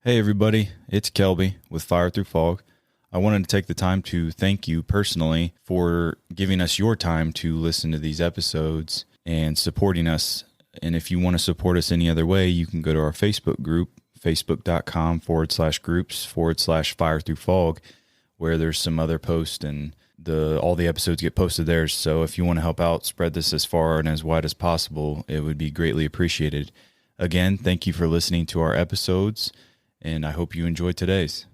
Hey everybody, it's Kelby with Fire Through Fog. I wanted to take the time to thank you personally for giving us your time to listen to these episodes and supporting us. And if you want to support us any other way, you can go to our Facebook group, facebook.com/groups/Fire Through Fog, where there's some other posts and all the episodes get posted there. So if you want to help out, spread this as far and as wide as possible, it would be greatly appreciated. Again, thank you for listening to our episodes, and I hope you enjoyed today's.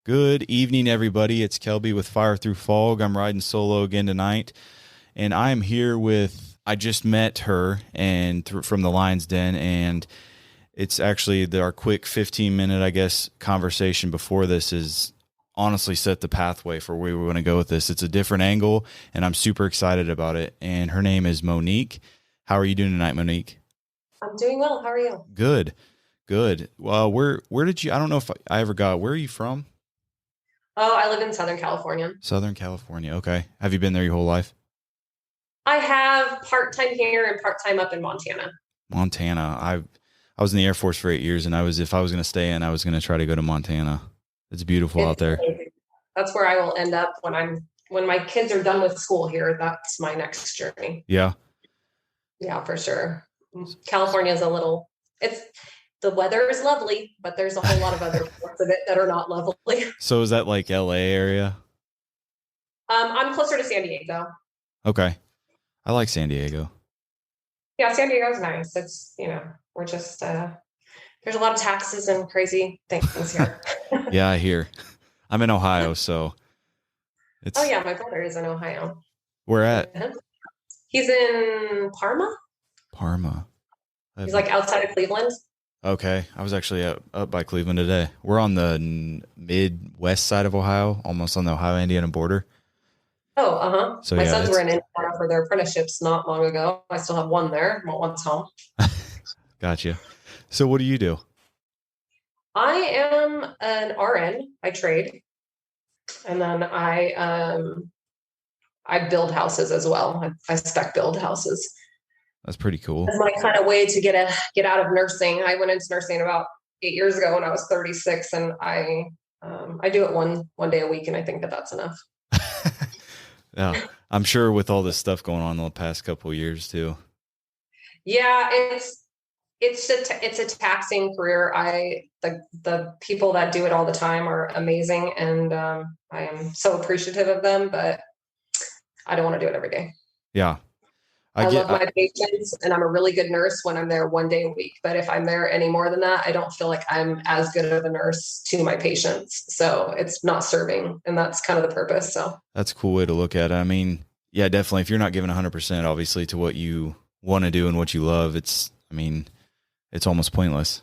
Good evening, everybody. It's Kelby with Fire Through Fog. I'm riding solo again tonight, and I'm here I just met her from the Lion's Den, and it's actually our quick 15-minute, I guess, conversation before this is honestly set the pathway for where we want to go with this. It's a different angle, and I'm super excited about it, and her name is Monique. How are you doing tonight, Monique? I'm doing well. How are you? Good. Well, where did you, I don't know if I ever got, where are you from? Oh, I live in Southern California. Southern California. Okay. Have you been there your whole life? I have part-time here and part-time up in Montana. Montana. I was in the Air Force for 8 years, and if I was going to stay in, I was going to try to go to Montana. It's beautiful out there. Amazing. That's where I will end up when my kids are done with school here. That's my next journey. Yeah. Yeah, for sure. California is the weather is lovely, but there's a whole lot of other parts of it that are not lovely. So is that like LA area? I'm closer to San Diego. Okay. I like San Diego. Yeah, San Diego's nice. It's, we're just, there's a lot of taxes and crazy things here. Yeah, I hear. I'm in Ohio, so Oh yeah, my brother is in Ohio. Where at? He's in Parma. Parma. He's like outside of Cleveland. Okay. I was actually up by Cleveland today. We're on the Midwest side of Ohio, almost on the Ohio-Indiana border. Oh, uh-huh. So, my sons were in Indiana for their apprenticeships not long ago. I still have one there. Well, one's home. Gotcha. So what do you do? I am an RN by trade. And then I build houses as well. I spec build houses. That's pretty cool. That's my kind of way to get out of nursing. I went into nursing about 8 years ago when I was 36, and I do it one day a week, and I think that's enough. Yeah, I'm sure with all this stuff going on the past couple of years too. Yeah, it's a taxing career. The people that do it all the time are amazing, and I am so appreciative of them, but I don't want to do it every day. Yeah. I love my patients, and I'm a really good nurse when I'm there one day a week. But if I'm there any more than that, I don't feel like I'm as good of a nurse to my patients. So it's not serving, and that's kind of the purpose. So that's a cool way to look at it. I mean, yeah, definitely. If you're not giving 100%, obviously, to what you want to do and what you love, it's almost pointless.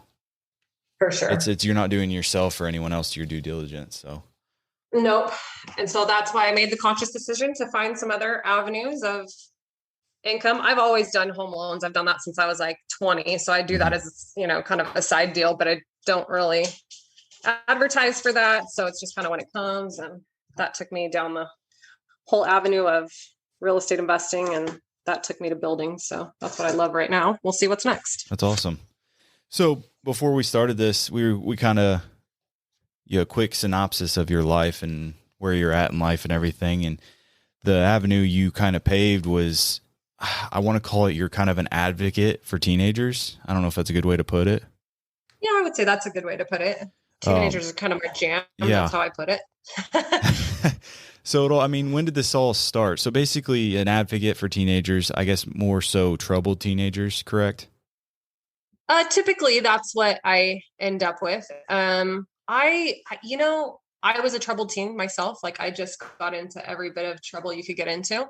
For sure. You're not doing yourself or anyone else your due diligence. So. Nope. And so that's why I made the conscious decision to find some other avenues of income. I've always done home loans. I've done that since I was like 20. So I do that as, kind of a side deal, but I don't really advertise for that. So it's just kind of when it comes. And that took me down the whole avenue of real estate investing. And that took me to building. So that's what I love right now. We'll see what's next. That's awesome. So before we started this, we kind of, a quick synopsis of your life and where you're at in life and everything. And the avenue you kind of paved was, I want to call it, you're kind of an advocate for teenagers. I don't know if that's a good way to put it. Yeah, I would say that's a good way to put it. Teenagers are kind of my jam. Yeah. That's how I put it. So, when did this all start? So basically an advocate for teenagers, I guess more so troubled teenagers, correct? Typically that's what I end up with. I was a troubled teen myself. Like I just got into every bit of trouble you could get into.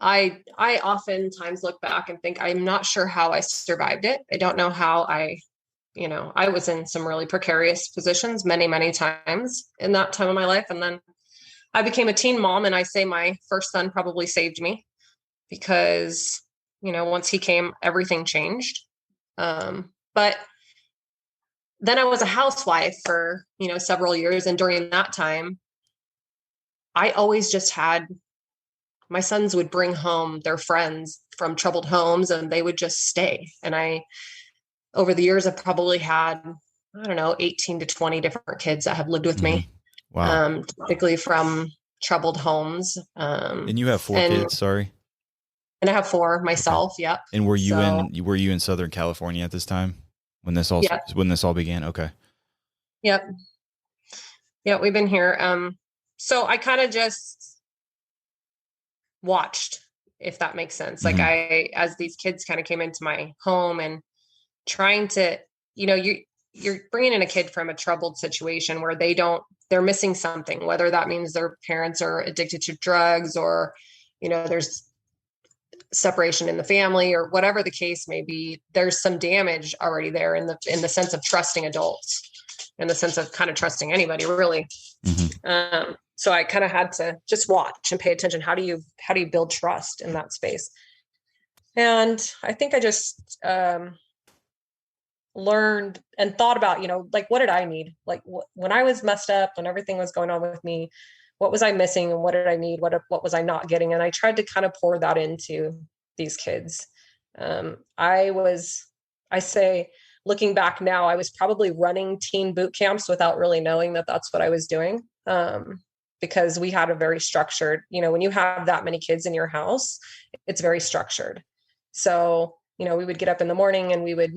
I oftentimes look back and think I'm not sure how I survived it. I don't know how I was in some really precarious positions many, many times in that time of my life. And then I became a teen mom, and I say my first son probably saved me because, once he came, everything changed. But then I was a housewife for, several years. And during that time, I always just had my sons would bring home their friends from troubled homes and they would just stay. And over the years, I've probably had, I don't know, 18 to 20 different kids that have lived with me. Wow. Typically from troubled homes. And you have 4 kids, sorry. And I have 4 myself. Okay. Yep. And were you in Southern California at this time when this all began? Okay. Yep. Yeah, we've been here. So I kind of just watched, if that makes sense. Like as these kids kind of came into my home and trying to, you're bringing in a kid from a troubled situation where they're missing something, whether that means their parents are addicted to drugs or, there's separation in the family or whatever the case may be. There's some damage already there in the sense of trusting adults, in the sense of kind of trusting anybody really. So I kind of had to just watch and pay attention. How do you build trust in that space? And I think I just learned and thought about, like, what did I need? Like when I was messed up, when everything was going on with me, what was I missing and what did I need? What was I not getting? And I tried to kind of pour that into these kids. I say, looking back now, I was probably running teen boot camps without really knowing that that's what I was doing. Because we had a very structured, when you have that many kids in your house, it's very structured. So, we would get up in the morning and we would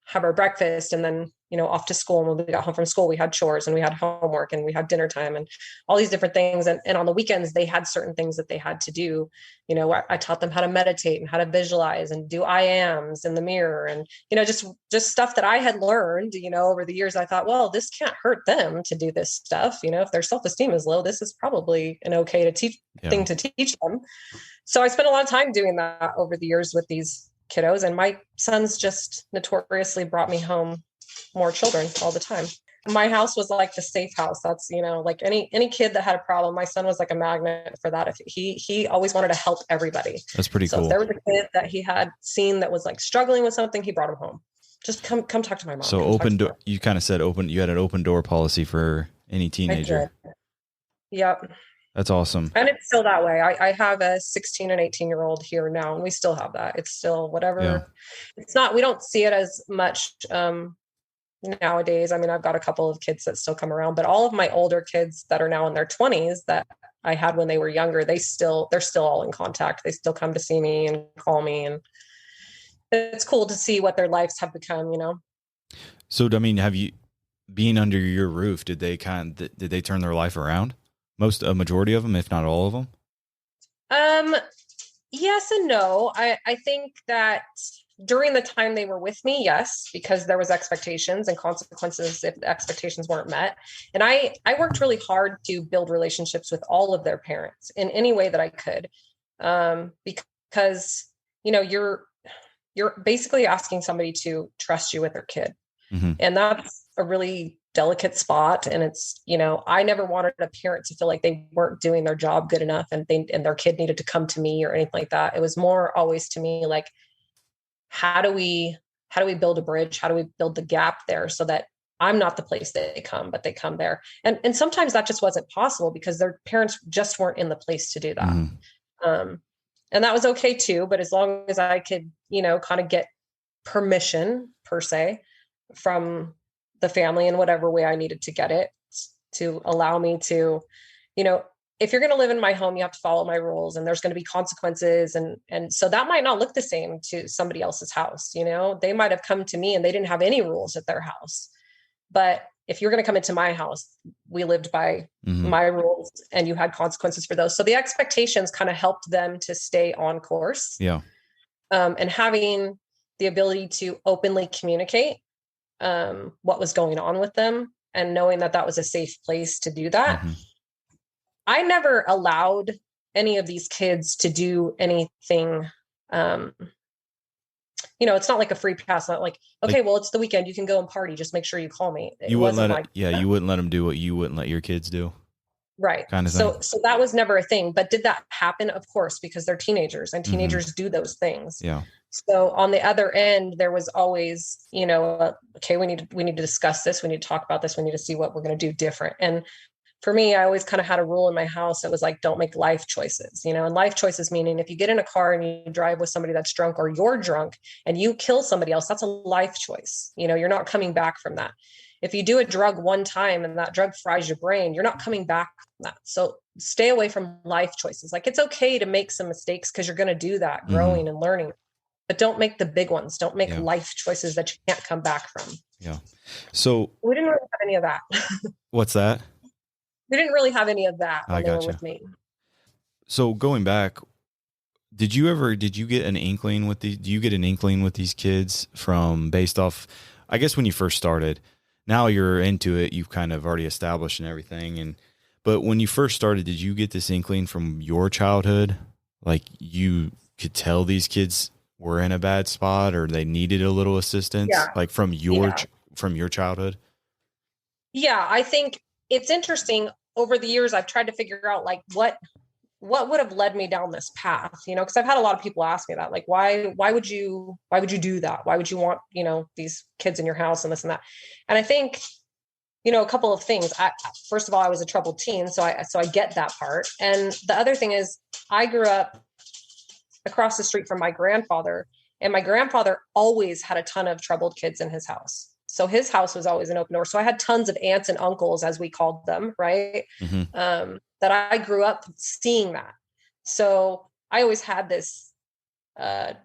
have our breakfast and then, off to school. And when we got home from school, we had chores and we had homework and we had dinner time and all these different things. And on the weekends, they had certain things that they had to do. I taught them how to meditate and how to visualize and do I ams in the mirror and, just stuff that I had learned, over the years. I thought, well, this can't hurt them to do this stuff. If their self-esteem is low, this is probably an okay to teach thing to teach them. So I spent a lot of time doing that over the years with these kiddos, and my sons just notoriously brought me home more children all the time. My house was like the safe house. That's, like any kid that had a problem, my son was like a magnet for that. If he always wanted to help everybody. That's pretty cool. If there was a kid that he had seen that was like struggling with something, he brought him home. Just come talk to my mom. So open door, you kind of said you had an open door policy for any teenager. Yep. That's awesome. And it's still that way. I have a 16 and 18-year-old here now, and we still have that. It's still whatever. Yeah. It's not, we don't see it as much nowadays. I mean, I've got a couple of kids that still come around, but all of my older kids that are now in their 20s that I had when they were younger, they're still all in contact. They still come to see me and call me. And it's cool to see what their lives have become, So, I mean, have you, being under your roof, did they turn their life around? A majority of them, if not all of them? Yes and no. I think that during the time they were with me, yes, because there was expectations and consequences if the expectations weren't met. And I worked really hard to build relationships with all of their parents in any way that I could. Because, you're basically asking somebody to trust you with their kid. And that's a really delicate spot. And it's, I never wanted a parent to feel like they weren't doing their job good enough and their kid needed to come to me or anything like that. It was more always to me like, how do we build a bridge? How do we build the gap there so that I'm not the place that they come, but they come there. And sometimes that just wasn't possible because their parents just weren't in the place to do that. And that was okay too. But as long as I could, kind of get permission per se from the family in whatever way I needed to get it to allow me to, if you're going to live in my home, you have to follow my rules and there's going to be consequences. And so that might not look the same to somebody else's house. They might have come to me and they didn't have any rules at their house. But if you're going to come into my house, we lived by my rules and you had consequences for those. So the expectations kind of helped them to stay on course. Yeah. And having the ability to openly communicate what was going on with them and knowing that that was a safe place to do that. I never allowed any of these kids to do anything. It's not like a free pass. Not like, okay, well, it's the weekend. You can go and party. Just make sure you call me. You wouldn't let it. Yeah, you wouldn't let them do what you wouldn't let your kids do. Right. Kind of thing. So that was never a thing. But did that happen? Of course, because they're teenagers and teenagers do those things. Yeah. So on the other end, there was always, okay, we need to discuss this. We need to talk about this. We need to see what we're going to do different. And for me, I always kind of had a rule in my house that was like, don't make life choices, and life choices meaning if you get in a car and you drive with somebody that's drunk or you're drunk and you kill somebody else, that's a life choice. You're not coming back from that. If you do a drug one time and that drug fries your brain, you're not coming back from that. So stay away from life choices. Like, it's okay to make some mistakes because you're going to do that growing and learning, but don't make the big ones. Don't make life choices that you can't come back from. Yeah. So we didn't really have any of that. What's that? We didn't really have any of that when they were with me. So going back, did you get an inkling with do you get an inkling with these kids from based off, I guess when you first started, now you're into it, you've kind of already established and everything. But when you first started, did you get this inkling from your childhood? Like you could tell these kids were in a bad spot or they needed a little assistance, like from your childhood? Yeah. I think it's interesting. Over the years, I've tried to figure out like what would have led me down this path, because I've had a lot of people ask me that, like, why would you do that? Why would you want, these kids in your house and this and that? And I think, a couple of things. First of all, I was a troubled teen. So I get that part. And the other thing is I grew up across the street from my grandfather, and my grandfather always had a ton of troubled kids in his house. So his house was always an open door. So I had tons of aunts and uncles, as we called them, right? That I grew up seeing that. So I always had this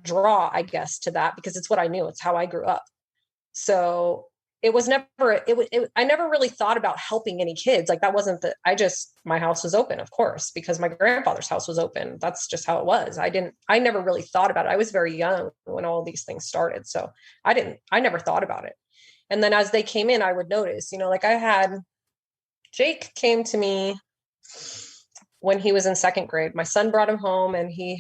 draw, I guess, to that because it's what I knew. It's how I grew up. So it was never, I never really thought about helping any kids. Like that wasn't my house was open, of course, because my grandfather's house was open. That's just how it was. I never really thought about it. I was very young when all these things started. So I never thought about it. And then as they came in, I would notice, like Jake came to me when he was in second grade. My son brought him home and he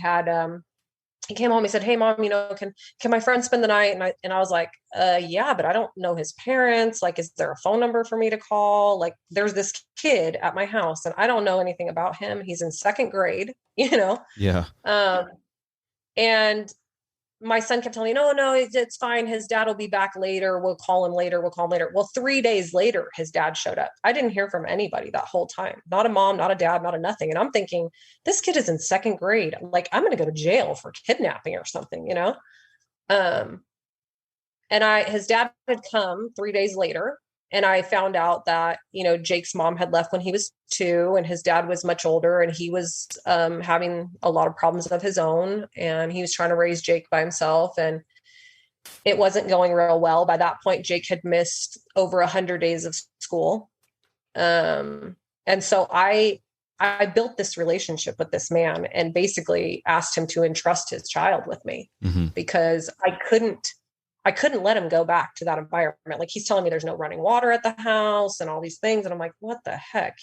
came home, he said, "Hey mom, can my friend spend the night?" And I was like, yeah, but I don't know his parents. Like, is there a phone number for me to call? Like, there's this kid at my house and I don't know anything about him. He's in second grade, Yeah. And my son kept telling me, no, it's fine. His dad will be back later. We'll call him later. Well, 3 days later, his dad showed up. I didn't hear from anybody that whole time. Not a mom, not a dad, not a nothing. And I'm thinking, this kid is in second grade. Like, I'm going to go to jail for kidnapping or something, And his dad had come 3 days later. And I found out that, Jake's mom had left when he was 2 and his dad was much older and he was having a lot of problems of his own. And he was trying to raise Jake by himself and it wasn't going real well. By that point, Jake had missed over 100 days of school. And so I built this relationship with this man and basically asked him to entrust his child with me because I couldn't let him go back to that environment. Like, he's telling me there's no running water at the house and all these things. And I'm like, what the heck,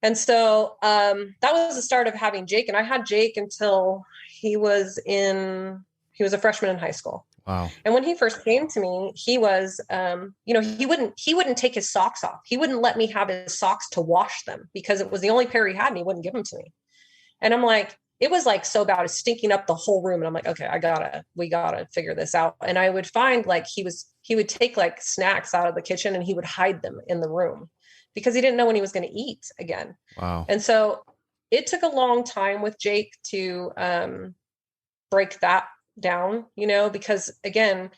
And so that was the start of having Jake. And I had Jake until he was a freshman in high school. Wow. And when he first came to me, he was, he wouldn't take his socks off. He wouldn't let me have his socks to wash them because it was the only pair he had and he wouldn't give them to me. And I'm like, it was like so bad, it's stinking up the whole room. And I'm like, okay, we gotta figure this out. And I would find like he would take like snacks out of the kitchen and he would hide them in the room because he didn't know when he was going to eat again. Wow. And so it took a long time with Jake to break that down, because again,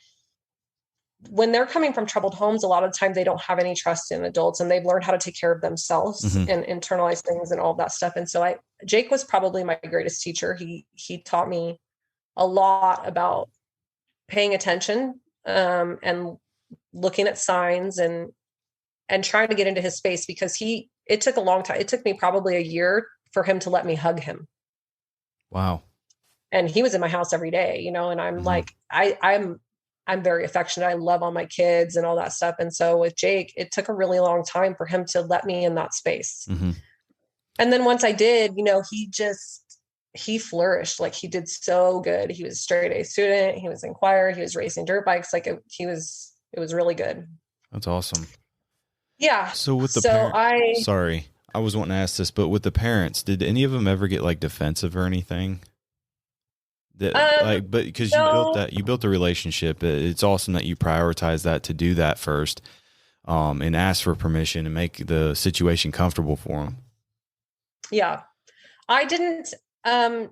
when they're coming from troubled homes, a lot of the time they don't have any trust in adults and they've learned how to take care of themselves and internalize things and all that stuff. And so Jake was probably my greatest teacher. He taught me a lot about paying attention and looking at signs and trying to get into his space because it took a long time. It took me probably a year for him to let me hug him. Wow. And he was in my house every day, and I'm like, I'm very affectionate. I love all my kids and all that stuff. And so with Jake, it took a really long time for him to let me in that space. And then once I did, he flourished. Like he did so good. He was a straight A student. He was in choir. He was racing dirt bikes. Like it was really good. That's awesome. Yeah. So with the So parent, sorry, I was wanting to ask this, but with the parents, did any of them ever get like defensive or anything? That like, but because no, you built a relationship, it's awesome that you prioritize that to do that first, and ask for permission and make the situation comfortable for them. yeah, I didn't, I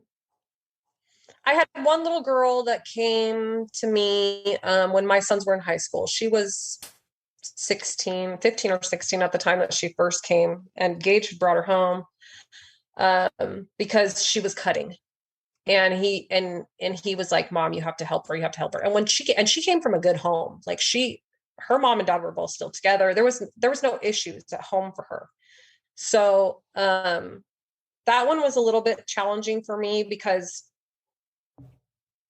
had one little girl that came to me, when my sons were in high school. She was 15 or 16 at the time that she first came, and Gage brought her home, because she was cutting. And he was like, Mom, you have to help her. You have to help her. And when she came from a good home, like her mom and dad were both still together. There was no issues at home for her. So, that one was a little bit challenging for me because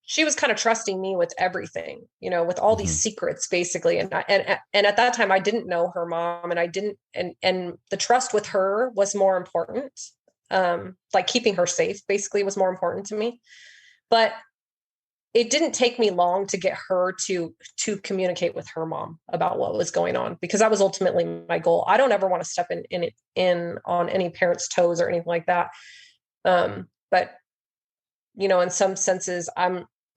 she was kind of trusting me with everything, with all these secrets basically. And at that time I didn't know her mom, and I didn't, and the trust with her was more important. Like keeping her safe basically was more important to me. But it didn't take me long to get her to communicate with her mom about what was going on, because that was ultimately my goal. I don't ever want to step in on any parent's toes or anything like that. But in some senses,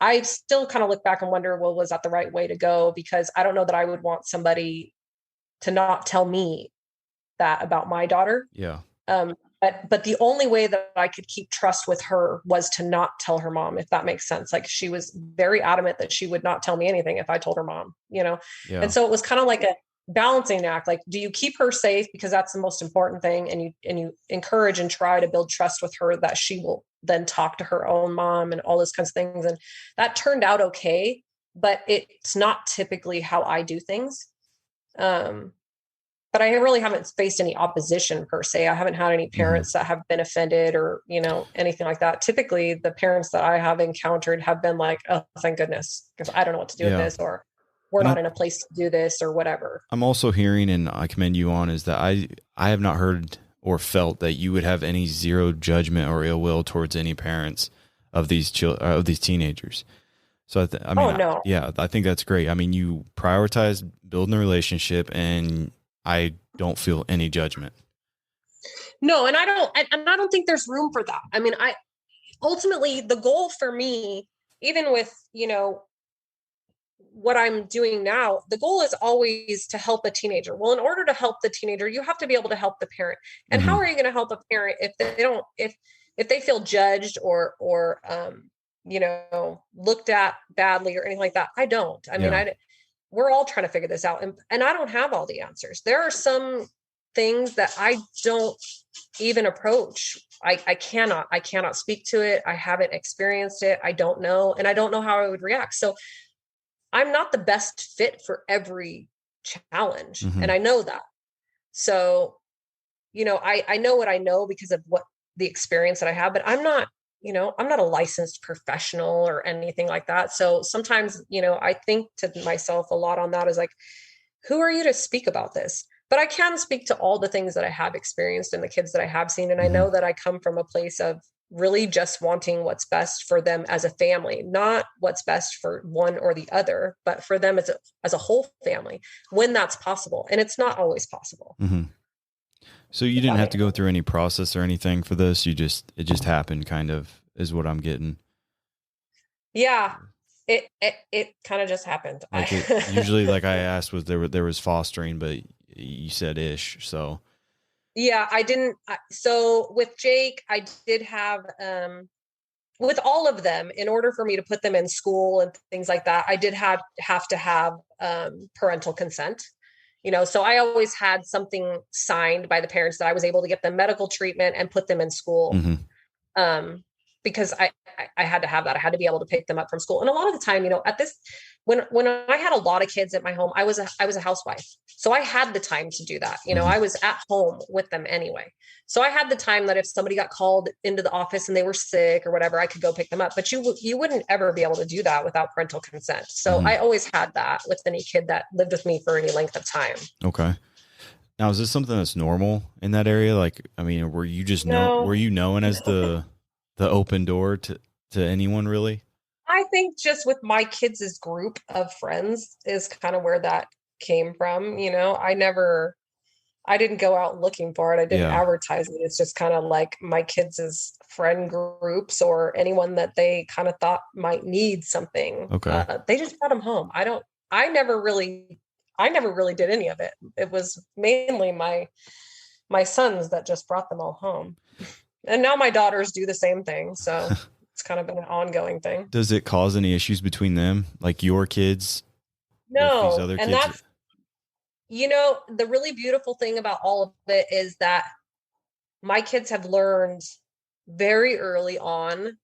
I still kind of look back and wonder, well, was that the right way to go? Because I don't know that I would want somebody to not tell me that about my daughter. Yeah. But the only way that I could keep trust with her was to not tell her mom, if that makes sense. Like she was very adamant that she would not tell me anything if I told her mom, Yeah. And so it was kind of like a balancing act. Like, do you keep her safe because that's the most important thing, and you encourage and try to build trust with her that she will then talk to her own mom and all those kinds of things. And that turned out okay, but it's not typically how I do things. But I really haven't faced any opposition per se. I haven't had any parents that have been offended or, anything like that. Typically the parents that I have encountered have been like, oh, thank goodness, because I don't know what to do with this, or we're not in a place to do this or whatever. I'm also hearing, and I commend you on, is that I have not heard or felt that you would have any zero judgment or ill will towards any parents of these teenagers. So I think that's great. I mean, you prioritize building a relationship, and I don't feel any judgment. No, and I don't think there's room for that. I mean, ultimately the goal for me, even with, what I'm doing now, the goal is always to help a teenager. Well, in order to help the teenager, you have to be able to help the parent. And how are you going to help a parent if they don't, if they feel judged or looked at badly or anything like that? I don't. I mean, we're all trying to figure this out, and I don't have all the answers. There are some things that I don't even approach. I cannot speak to it. I haven't experienced it. I don't know. And I don't know how I would react. So I'm not the best fit for every challenge. And I know that. So, I know what I know because of what the experience that I have, but I'm not a licensed professional or anything like that. So sometimes, I think to myself a lot on that is like, who are you to speak about this? But I can speak to all the things that I have experienced and the kids that I have seen. And I know that I come from a place of really just wanting what's best for them as a family, not what's best for one or the other, but for them as a whole family, when that's possible. And it's not always possible. So you didn't have to go through any process or anything for this. It just happened, kind of, is what I'm getting. Yeah. It kind of just happened. Like usually, like I asked, was there was fostering, but you said ish. So yeah, I didn't. So with Jake, I did have, with all of them, in order for me to put them in school and things like that, I did have to have parental consent. So I always had something signed by the parents that I was able to get them medical treatment and put them in school. Because I had to have that. I had to be able to pick them up from school. And a lot of the time, at this, when I had a lot of kids at my home, I was a housewife. So I had the time to do that. I was at home with them anyway. So I had the time that if somebody got called into the office and they were sick or whatever, I could go pick them up. But you wouldn't ever be able to do that without parental consent. So I always had that with any kid that lived with me for any length of time. Okay. Now, is this something that's normal in that area? Like, I mean, were No, you known as the open door to anyone really? I think just with my kids' group of friends is kind of where that came from. I didn't go out looking for it. I didn't Yeah. advertise it. It's just kind of like my kids' friend groups or anyone that they kind of thought might need something. Okay. They just brought them home. I never really, I never really did any of it. It was mainly my sons that just brought them all home. And now my daughters do the same thing. So it's kind of been an ongoing thing. Does it cause any issues between them, like your kids with these No, other and kids? the really beautiful thing about all of it is that my kids have learned very early on.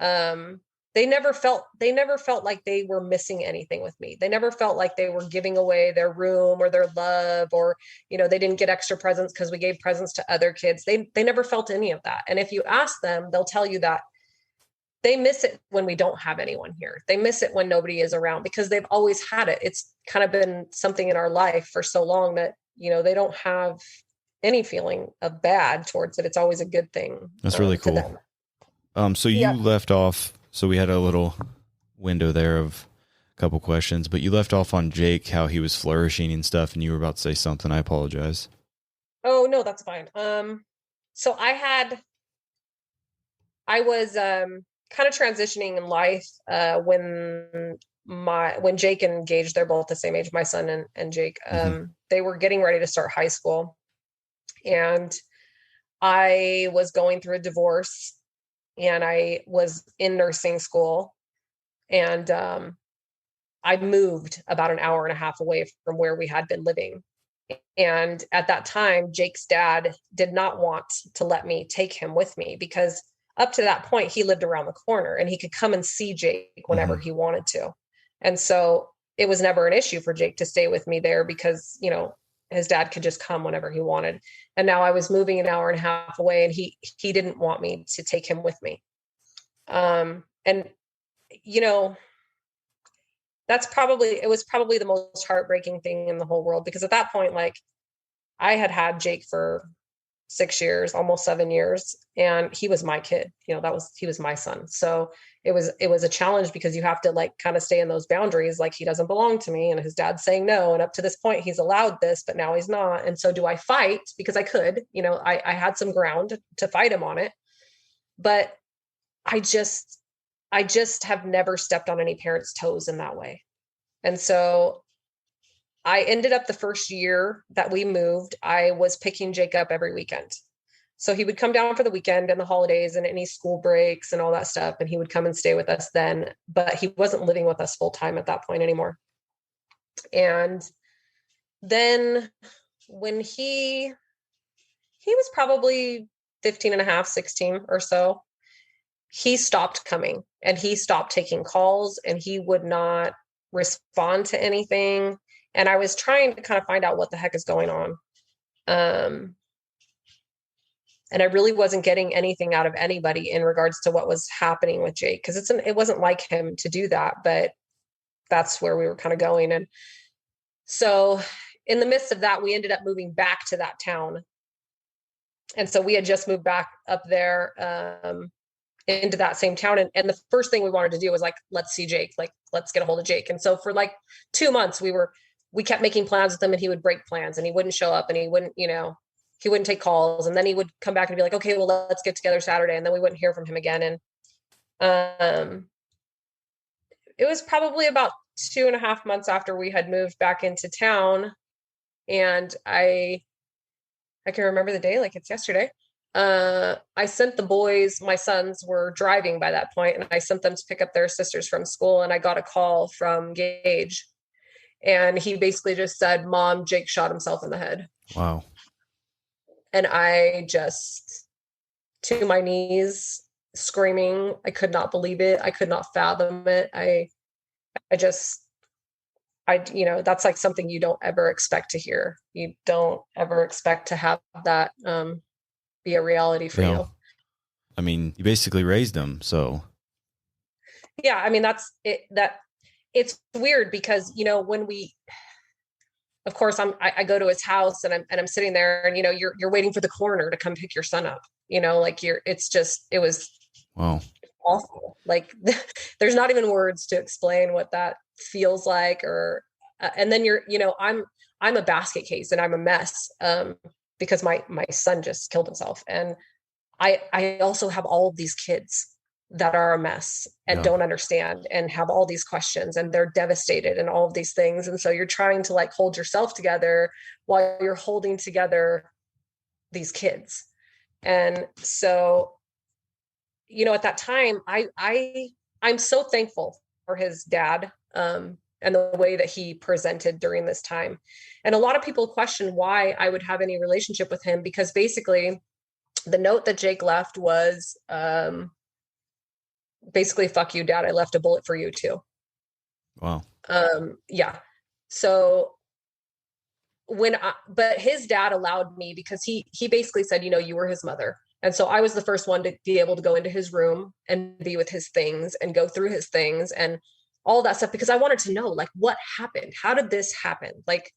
um they never felt like they were missing anything with me. They never felt like they were giving away their room or their love, or they didn't get extra presents because we gave presents to other kids. They never felt any of that. And if you ask them, they'll tell you that they miss it when we don't have anyone here. They miss it when nobody is around because they've always had it. It's kind of been something in our life for so long that, they don't have any feeling of bad towards it. It's always a good thing That's really to cool. them. So you Yep. left off. So we had a little window there of a couple questions, but you left off on Jake, how he was flourishing and stuff, and you were about to say something. I apologize. Oh, no, that's fine. So I was kind of transitioning in life when Jake and Gage, they're both the same age, my son and Jake, Hmm. they were getting ready to start high school. And I was going through a divorce and I was in nursing school. And I moved about an hour and a half away from where we had been living. And at that time, Jake's dad did not want to let me take him with me because up to that point, he lived around the corner and he could come and see Jake whenever Hmm. he wanted to. And so it was never an issue for Jake to stay with me there because, his dad could just come whenever he wanted. And now I was moving an hour and a half away and he didn't want me to take him with me. And you know, it was probably the most heartbreaking thing in the whole world because at that point, like, I had Jake for 6 years, almost 7 years, and he was my kid. He was my son. So it was a challenge because you have to like kind of stay in those boundaries. Like, he doesn't belong to me and his dad's saying no. And up to this point, he's allowed this, but now he's not. And so do I fight? Because I could, I had some ground to fight him on it, but I just, I just have never stepped on any parent's toes in that way. And so I ended up the first year that we moved, I was picking Jake up every weekend. So he would come down for the weekend and the holidays and any school breaks and all that stuff. And he would come and stay with us then, but he wasn't living with us full time at that point anymore. And then when he was probably 15 and a half, 16 or so, he stopped coming and he stopped taking calls and he would not respond to anything. And I was trying to kind of find out what the heck is going on. And I really wasn't getting anything out of anybody in regards to what was happening with Jake, because it wasn't like him to do that, but that's where we were kind of going. And so in the midst of that, we ended up moving back to that town. And so we had just moved back up there into that same town. And the first thing we wanted to do was like, let's see Jake, like, let's get a hold of Jake. And so for like 2 months, we kept making plans with him and he would break plans and he wouldn't show up and he wouldn't take calls. And then he would come back and be like, okay, well, let's get together Saturday. And then we wouldn't hear from him again. And it was probably about 2.5 months after we had moved back into town. And I can remember the day like it's yesterday. I sent the boys, my sons were driving by that point, and I sent them to pick up their sisters from school. And I got a call from Gage. And he basically just said, Mom, Jake shot himself in the head. Wow. And I just, to my knees, screaming. I could not believe it. I could not fathom it. That's like something you don't ever expect to hear. You don't ever expect to have that be a reality for you. I mean, you basically raised them, so. Yeah, I mean, that's it. It's weird because, when of course I go to his house and I'm sitting there and, you're waiting for the coroner to come pick your son up, like it was Wow. awful. Like there's not even words to explain what that feels like, or, and then I'm a basket case and I'm a mess, because my son just killed himself. And I also have all of these kids that are a mess and don't understand and have all these questions and they're devastated and all of these things. And so you're trying to like hold yourself together while you're holding together these kids. And so, at that time, I'm so thankful for his dad, and the way that he presented during this time. And a lot of people question why I would have any relationship with him, because basically the note that Jake left was, basically, fuck you, dad. I left a bullet for you too. Wow. Yeah. So but his dad allowed me, because he basically said, you were his mother. And so I was the first one to be able to go into his room and be with his things and go through his things and all that stuff, because I wanted to know, like, what happened? How did this happen? Like,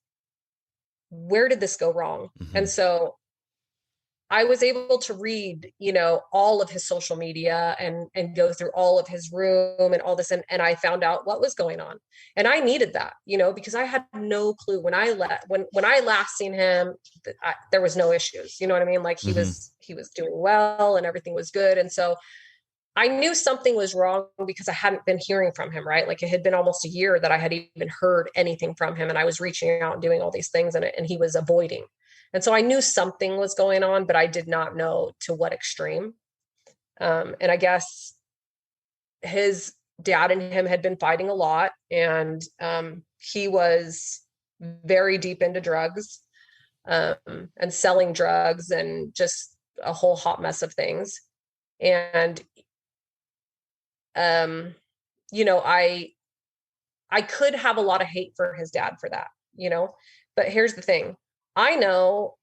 where did this go wrong? Mm-hmm. And so I was able to read, all of his social media and go through all of his room and all this. And I found out what was going on. And I needed that, because I had no clue when I last seen him, there was no issues. You know what I mean? Like he was doing well and everything was good. And so I knew something was wrong because I hadn't been hearing from him, right? Like it had been almost a year that I had even heard anything from him. And I was reaching out and doing all these things and he was avoiding. And so I knew something was going on, but I did not know to what extreme. And I guess his dad and him had been fighting a lot, and he was very deep into drugs, and selling drugs and just a whole hot mess of things. And, I could have a lot of hate for his dad for that, but here's the thing. I know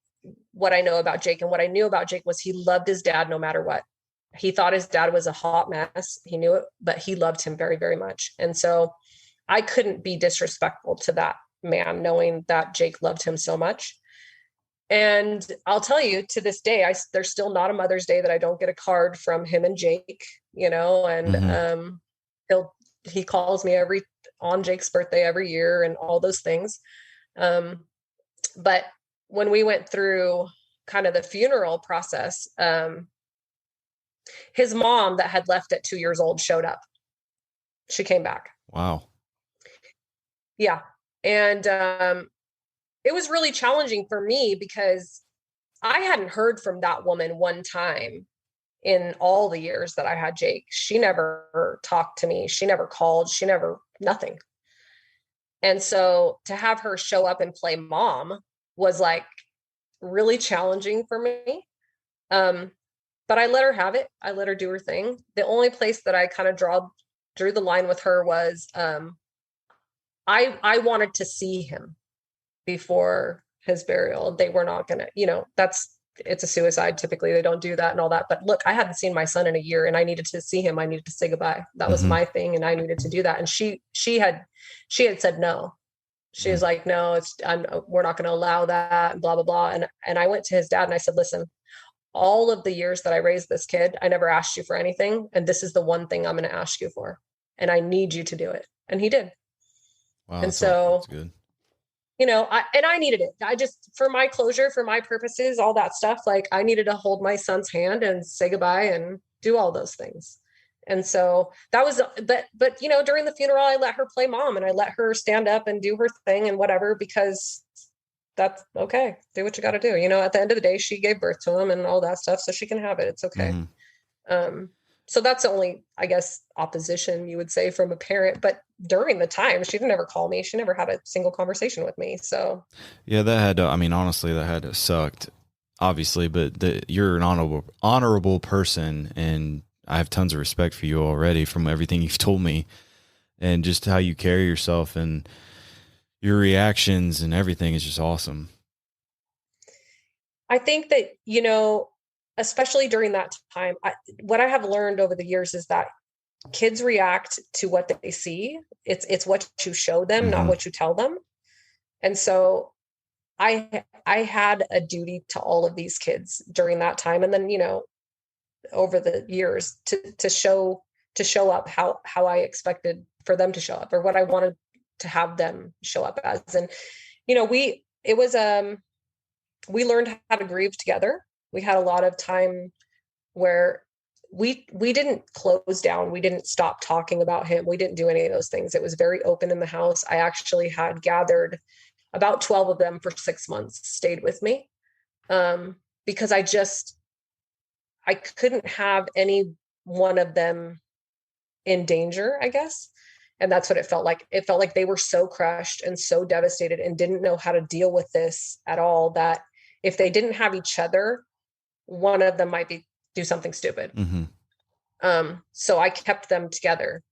what I know about Jake, and what I knew about Jake was he loved his dad no matter what. He thought his dad was a hot mess. He knew it, but he loved him very, very much. And so I couldn't be disrespectful to that man, knowing that Jake loved him so much. And I'll tell you, to this day, there's still not a Mother's Day that I don't get a card from him and Jake, and he calls me on Jake's birthday every year and all those things. But when we went through kind of the funeral process, his mom that had left at 2 years old showed up. She came back. Wow. Yeah. And it was really challenging for me because I hadn't heard from that woman one time in all the years that I had Jake. She never talked to me. She never called. Nothing. And so to have her show up and play mom was like really challenging for me. But I let her have it. I let her do her thing. The only place that I kind of drew the line with her was, I wanted to see him before his burial. They were not going to, it's a suicide. Typically they don't do that and all that. But look, I hadn't seen my son in a year and I needed to see him. I needed to say goodbye. That was my thing. And I needed to do that. And she had said no. She was like, no, we're not going to allow that, and blah, blah, blah. And I went to his dad and I said, listen, all of the years that I raised this kid, I never asked you for anything. And this is the one thing I'm going to ask you for. And I need you to do it. And he did. Wow. And so, that's good. I needed it. I just, for my closure, for my purposes, all that stuff, like I needed to hold my son's hand and say goodbye and do all those things. And so that was, but during the funeral, I let her play mom and I let her stand up and do her thing and whatever, because that's okay. Do what you got to do. At the end of the day, she gave birth to him and all that stuff, so she can have it. It's okay. So that's the only, I guess, opposition you would say from a parent. But during the time, she didn't ever call me. She never had a single conversation with me. So yeah, that had to, honestly, that had to sucked, obviously, but you're an honorable person, and I have tons of respect for you already from everything you've told me, and just how you carry yourself and your reactions and everything is just awesome. I think that, especially during that time, what I have learned over the years is that kids react to what they see. It's what you show them, not what you tell them. And so I had a duty to all of these kids during that time. And then, over the years to show up how I expected for them to show up, or what I wanted to have them show up as. And, we learned how to grieve together. We had a lot of time where we didn't close down. We didn't stop talking about him. We didn't do any of those things. It was very open in the house. I actually had gathered about 12 of them for 6 months, stayed with me. Because I couldn't have any one of them in danger, I guess. And that's what it felt like. It felt like they were so crushed and so devastated and didn't know how to deal with this at all, that if they didn't have each other, one of them might do something stupid. Mm-hmm. So I kept them together.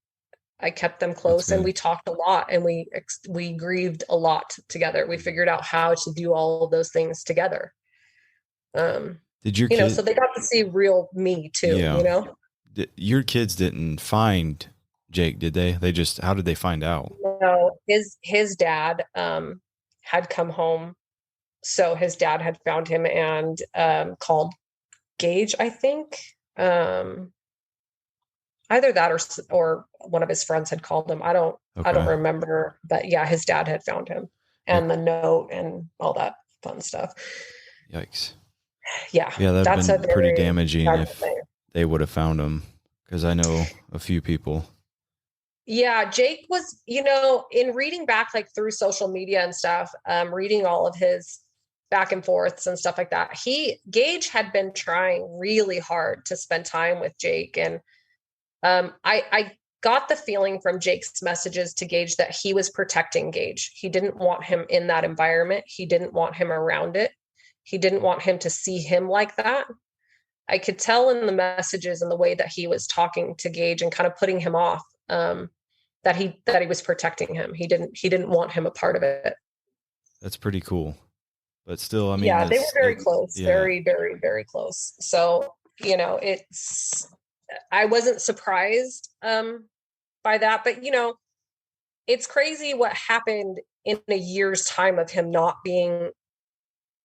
I kept them close, and we talked a lot, and we grieved a lot together. We figured out how to do all of those things together. Did your kids, so they got to see real me too, Your kids didn't find Jake, did they? How did they find out? No, his dad had come home. So his dad had found him and called Gage, I think. Either that or one of his friends had called him. I don't remember, but yeah, his dad had found him, and the note and all that fun stuff. Yikes. Yeah. That's been pretty damaging if they would have found him, because I know a few people. Yeah, Jake was, in reading back, like through social media and stuff, reading all of his back and forths and stuff like that, Gage had been trying really hard to spend time with Jake. And I got the feeling from Jake's messages to Gage that he was protecting Gage. He didn't want him in that environment. He didn't want him around it. He didn't want him to see him like that. I could tell in the messages and the way that he was talking to Gage and kind of putting him off, that he was protecting him. He didn't want him a part of it. That's pretty cool. But still, I mean, yeah, they were very close, very, very, very close. So, I wasn't surprised by that, but it's crazy what happened in a year's time of him not being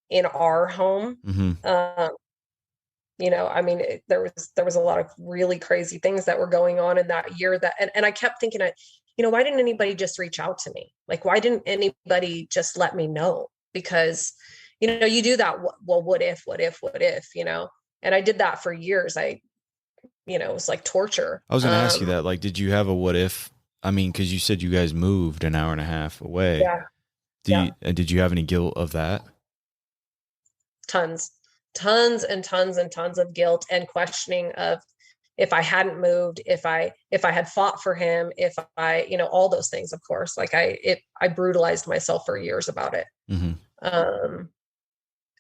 in our home. Mm-hmm. I mean, there was a lot of really crazy things that were going on in that year and I kept thinking, why didn't anybody just reach out to me? Like, why didn't anybody just let me know? Because, you do that. Well, what if, and I did that for years. It was like torture. I was going to ask you that, like, did you have a what if? I mean, because you said you guys moved an hour and a half away. Yeah. Did you have any guilt of that? Tons and tons and tons of guilt and questioning of if I hadn't moved, if I had fought for him, if I, all those things, of course, like I brutalized myself for years about it. Mm-hmm.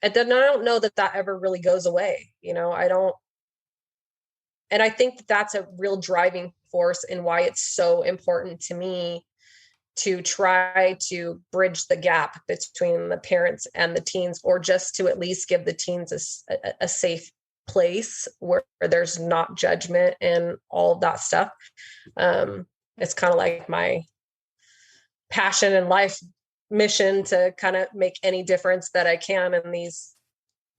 And then I don't know that ever really goes away. I don't. And I think that's a real driving force in why it's so important to me to try to bridge the gap between the parents and the teens, or just to at least give the teens a safe place where there's not judgment and all of that stuff. It's kind of like my passion and life mission to kind of make any difference that I can in these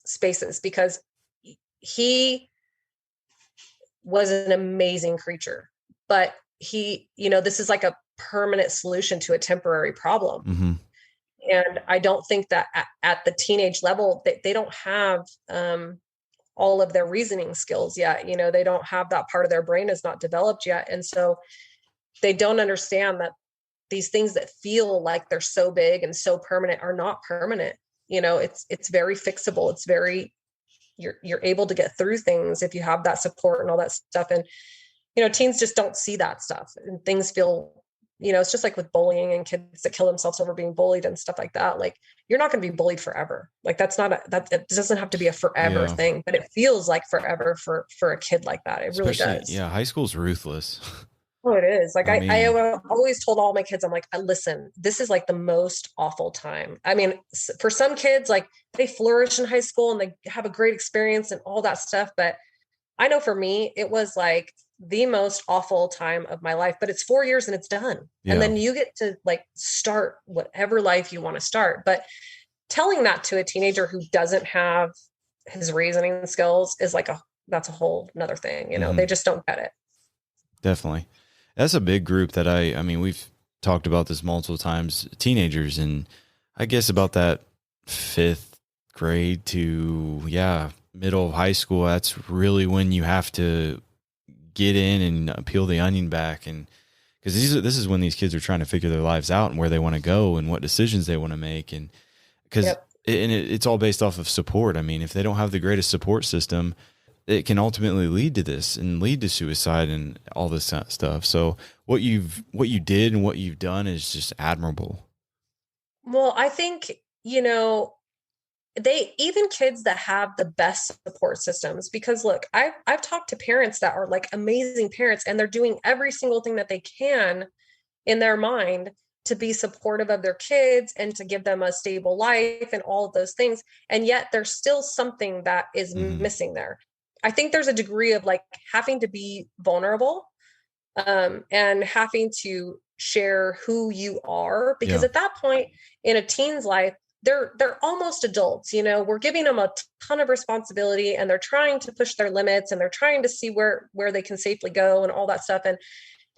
spaces, because he was an amazing creature, but this is like a permanent solution to a temporary problem. Mm-hmm. And I don't think that at the teenage level, they don't have all of their reasoning skills yet. They don't have that part of their brain is not developed yet. And so they don't understand that these things that feel like they're so big and so permanent are not permanent. It's very fixable. It's very, you're able to get through things if you have that support and all that stuff. And, teens just don't see that stuff, and things feel, it's just like with bullying and kids that kill themselves over being bullied and stuff like that. Like, you're not going to be bullied forever. Like, it doesn't have to be a forever thing, but it feels like forever for a kid like that. It really does. Yeah. High school's ruthless. Oh, it is. Like, I always told all my kids, I'm like, listen, this is like the most awful time. I mean, for some kids, like, they flourish in high school and they have a great experience and all that stuff. But I know for me, it was like the most awful time of my life, but it's 4 years and it's done. Yeah. And then you get to like start whatever life you want to start. But telling that to a teenager who doesn't have his reasoning skills is like that's a whole another thing. Hmm. They just don't get it. Definitely. That's a big group that I mean, we've talked about this multiple times, teenagers, and I guess about that fifth grade to, yeah, middle of high school. That's really when you have to get in and peel the onion back. And because this is when these kids are trying to figure their lives out and where they want to go and what decisions they want to make. And because Yep. it's all based off of support. I mean, if they don't have the greatest support system, it can ultimately lead to this and lead to suicide and all this stuff. So what you did and what you've done is just admirable. Well, I think, they even kids that have the best support systems, because look, I've talked to parents that are like amazing parents and they're doing every single thing that they can in their mind to be supportive of their kids and to give them a stable life and all of those things. And yet there's still something that is Hmm. missing there. I think there's a degree of like having to be vulnerable, and having to share who you are, because Yeah. at that point in a teen's life, they're almost adults. We're giving them a ton of responsibility and they're trying to push their limits and they're trying to see where they can safely go and all that stuff.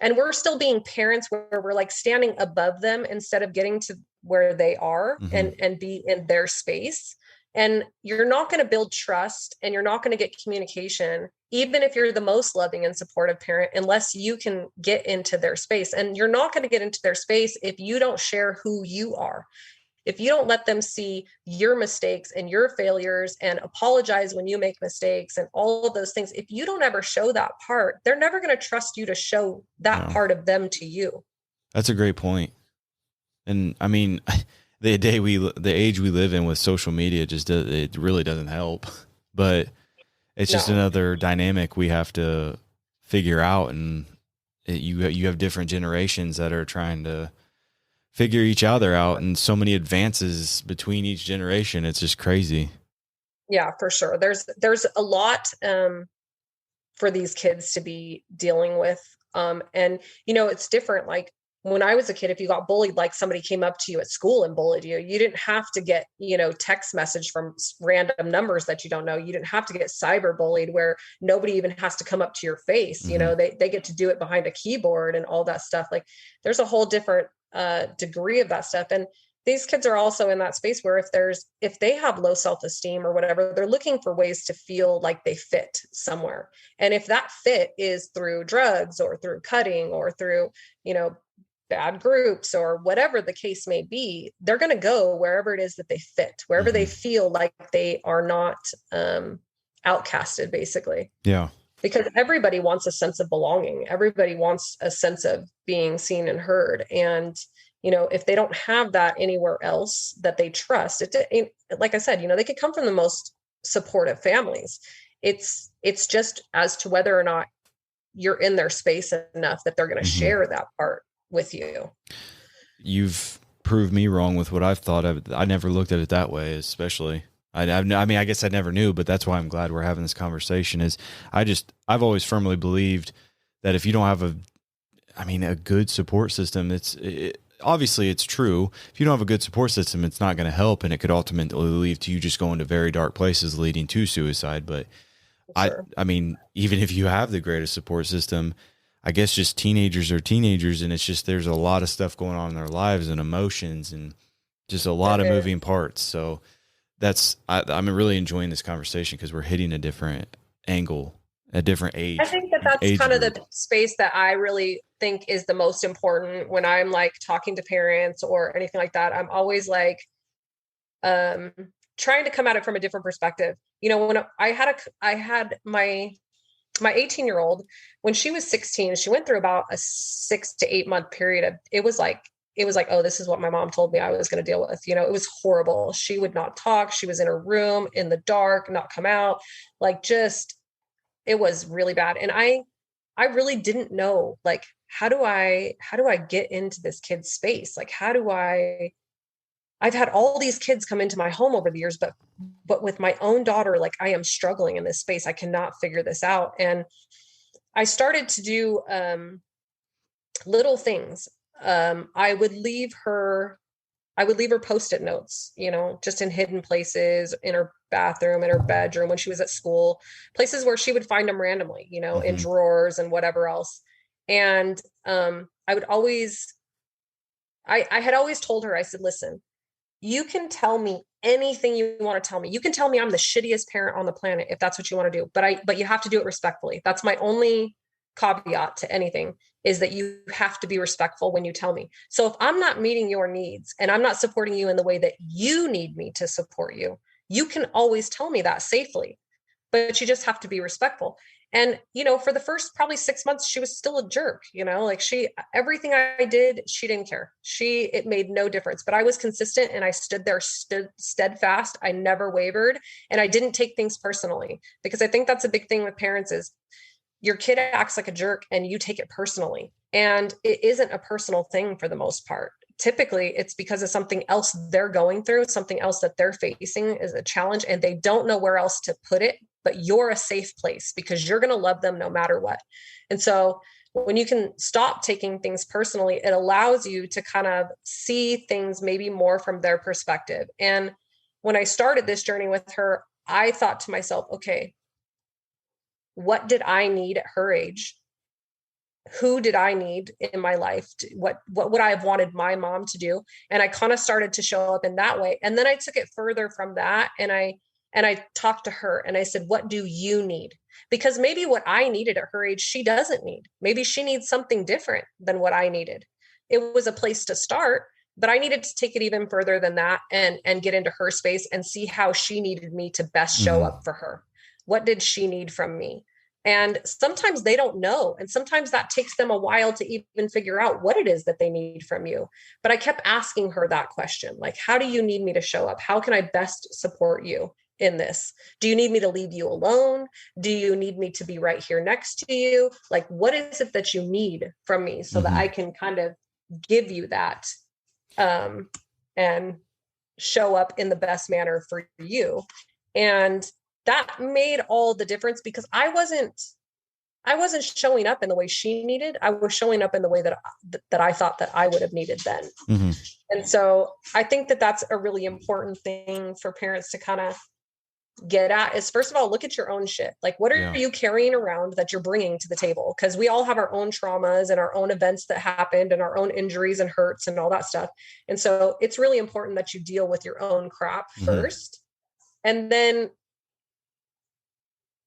And we're still being parents where we're like standing above them instead of getting to where they are Hmm. and be in their space. And you're not going to build trust and you're not going to get communication, even if you're the most loving and supportive parent, unless you can get into their space. And you're not going to get into their space if you don't share who you are. If you don't let them see your mistakes and your failures and apologize when you make mistakes and all of those things, if you don't ever show that part, they're never going to trust you to show that No, part of them to you. that's a great point. And I mean, the age we live in with social media it really doesn't help, but it's just No. another dynamic we have to figure out. And you have different generations that are trying to figure each other out and so many advances between each generation. It's just crazy. Yeah, for sure. There's a lot for these kids to be dealing with. And it's different. Like when I was a kid, if you got bullied, like somebody came up to you at school and bullied you, you didn't have to get, text message from random numbers that you don't know. You didn't have to get cyber bullied where nobody even has to come up to your face. Hmm. They get to do it behind a keyboard and all that stuff. Like there's a whole different degree of that stuff. And these kids are also in that space where if they have low self-esteem or whatever, they're looking for ways to feel like they fit somewhere. And if that fit is through drugs or through cutting or through, bad groups or whatever the case may be, they're going to go wherever it is that they fit, wherever they Hmm. feel like they are not outcasted, basically. Yeah. Because everybody wants a sense of belonging. Everybody wants a sense of being seen and heard. And, if they don't have that anywhere else that they trust, like I said, they could come from the most supportive families. It's just as to whether or not you're in their space enough that they're going to Hmm. share that part with you. You've proved me wrong with what I've thought of. I never looked at it that way, especially. I mean, I guess I never knew, but that's why I'm glad we're having this conversation. I've always firmly believed that if you don't have a good support system, obviously it's true. If you don't have a good support system, it's not going to help, and it could ultimately lead to you just going to very dark places, leading to suicide. But Sure. I mean, even if you have the greatest support system, I guess just teenagers are teenagers, and it's just there's a lot of stuff going on in their lives and emotions and just a There lot of is. moving parts. So I'm really enjoying this conversation because we're hitting a different angle, a different I think that that's age kind of group. the space that I really think is the most important when I'm like talking to parents or anything like that. I'm always like, um, trying to come at it from a different perspective. When I had my 18-year-old, when she was 16, she went through about a 6 to 8 month period of, it was like, oh, this is what my mom told me I was going to deal with. It was horrible. She would not talk. She was in her room in the dark, not come out, like just, it was really bad. And I really didn't know, like, how do I get into this kid's space? Like, I've had all these kids come into my home over the years, but with my own daughter, like I am struggling in this space. I cannot figure this out. And I started to do little things. I would leave her I would leave her post-it notes, just in hidden places, in her bathroom, in her bedroom, when she was at school, places where she would find them randomly, in Mm-hmm. drawers and whatever else. And I would always, I had always told her, I said, listen, you can tell me anything you want to tell me. You can tell me I'm the shittiest parent on the planet if that's what you want to do. But you have to do it respectfully. That's my only caveat to anything, is that you have to be respectful when you tell me. So if I'm not meeting your needs and I'm not supporting you in the way that you need me to support you, you can always tell me that safely, but you just have to be respectful. And, for the first probably 6 months, she was still a jerk, like everything I did, she didn't care. It made no difference, but I was consistent and I stood there, steadfast. I never wavered, and I didn't take things personally, because I think that's a big thing with parents is your kid acts like a jerk and you take it personally. And it isn't a personal thing for the most part. Typically, it's because of something else they're going through, something else that they're facing is a challenge, and they don't know where else to put it. But you're a safe place because you're going to love them no matter what. And so when you can stop taking things personally, it allows you to kind of see things maybe more from their perspective. And when I started this journey with her, I thought to myself, okay, what did I need at her age? Who did I need in my life? What would I have wanted my mom to do? And I kind of started to show up in that way. And then I took it further from that. And I talked to her and I said, what do you need? Because maybe what I needed at her age, she doesn't need. Maybe she needs something different than what I needed. It was a place to start, but I needed to take it even further than that and get into her space and see how she needed me to best show up for her. What did she need from me? And sometimes they don't know. And sometimes that takes them a while to even figure out what it is that they need from you. But I kept asking her that question, like, how do you need me to show up? How can I best support you in this? Do you need me to leave you alone? Do you need me to be right here next to you? Like, what is it that you need from me so that I can kind of give you that and show up in the best manner for you? And that made all the difference, because I wasn't showing up in the way she needed. I was showing up in the way that I thought that I would have needed then. And so I think that that's a really important thing for parents to kind of get at, is first of all, look at your own shit. Like, what are you carrying around that you're bringing to the table? Because we all have our own traumas and our own events that happened and our own injuries and hurts and all that stuff. And so it's really important that you deal with your own crap first. And then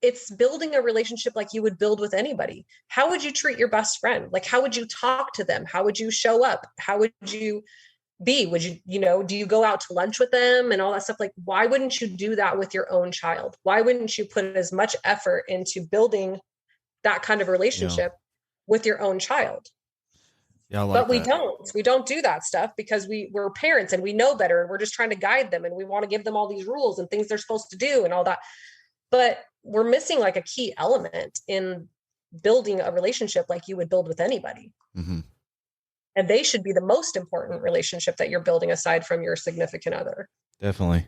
it's building a relationship like you would build with anybody. How would you treat your best friend? Like, how would you talk to them? How would you show up? How would you be? Would you, do you go out to lunch with them and all that stuff? Like, why wouldn't you do that with your own child? Why wouldn't you put as much effort into building that kind of relationship with your own child? Yeah, I like but that. we don't do that stuff because we're parents and we know better. And we're just trying to guide them. And we want to give them all these rules and things they're supposed to do and all that. But we're missing like a key element in building a relationship like you would build with anybody. And they should be the most important relationship that you're building aside from your significant other. Definitely.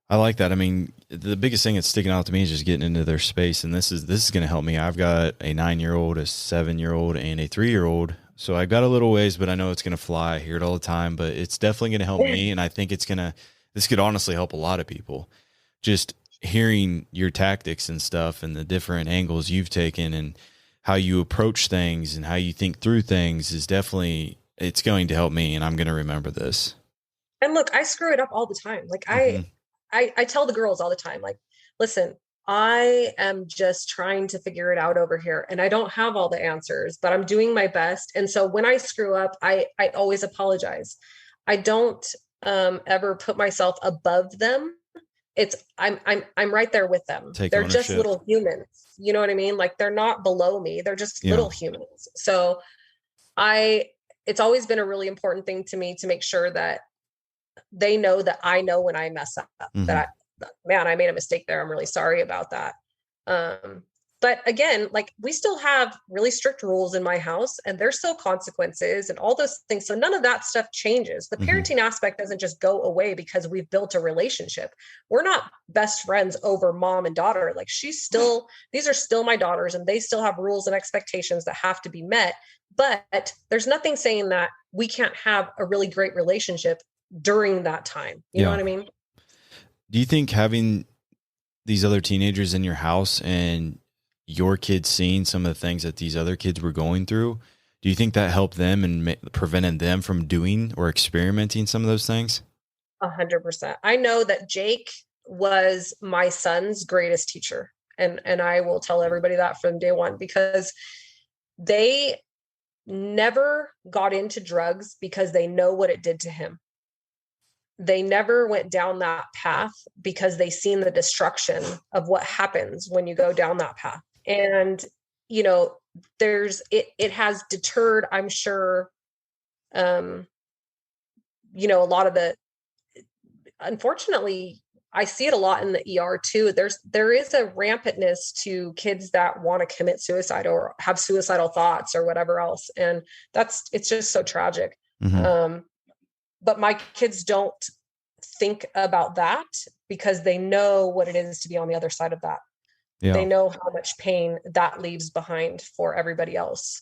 I like that. I mean, the biggest thing that's sticking out to me is just getting into their space. And this is going to help me. I've got a 9-year-old, a 7-year-old, and a 3-year-old. So I've got a little ways, but I know it's going to fly. I hear it all the time, but it's definitely going to help me. And I think this could honestly help a lot of people. Just hearing your tactics and stuff and the different angles you've taken and how you approach things and how you think through things is definitely, it's going to help me. And I'm going to remember this. And look, I screw it up all the time. Like I tell the girls all the time, like, listen, I am just trying to figure it out over here. And I don't have all the answers, but I'm doing my best. And so when I screw up, I always apologize. I don't ever put myself above them. I'm right there with them. They're ownership. Just little humans. You know what I mean? Like, they're not below me. They're just little humans. So it's always been a really important thing to me to make sure that they know that I know when I mess up, that I made a mistake there. I'm really sorry about that. But again, like, we still have really strict rules in my house and there's still consequences and all those things. So none of that stuff changes. The parenting aspect doesn't just go away because we've built a relationship. We're not best friends over mom and daughter. Like, these are still my daughters and they still have rules and expectations that have to be met. But there's nothing saying that we can't have a really great relationship during that time. You know Yeah. what I mean? Do you think having these other teenagers in your house and your kids seeing some of the things that these other kids were going through, do you think that helped them and prevented them from doing or experimenting some of those things? 100%. I know that Jake was my son's greatest teacher. And I will tell everybody that from day one, because they never got into drugs because they know what it did to him. They never went down that path because they seen the destruction of what happens when you go down that path. And, you know, it has deterred, I'm sure, um, a lot of unfortunately, I see it a lot in the ER too. There is a rampantness to kids that want to commit suicide or have suicidal thoughts or whatever else. And it's just so tragic. Mm-hmm. But my kids don't think about that because they know what it is to be on the other side of that. Yeah. They know how much pain that leaves behind for everybody else.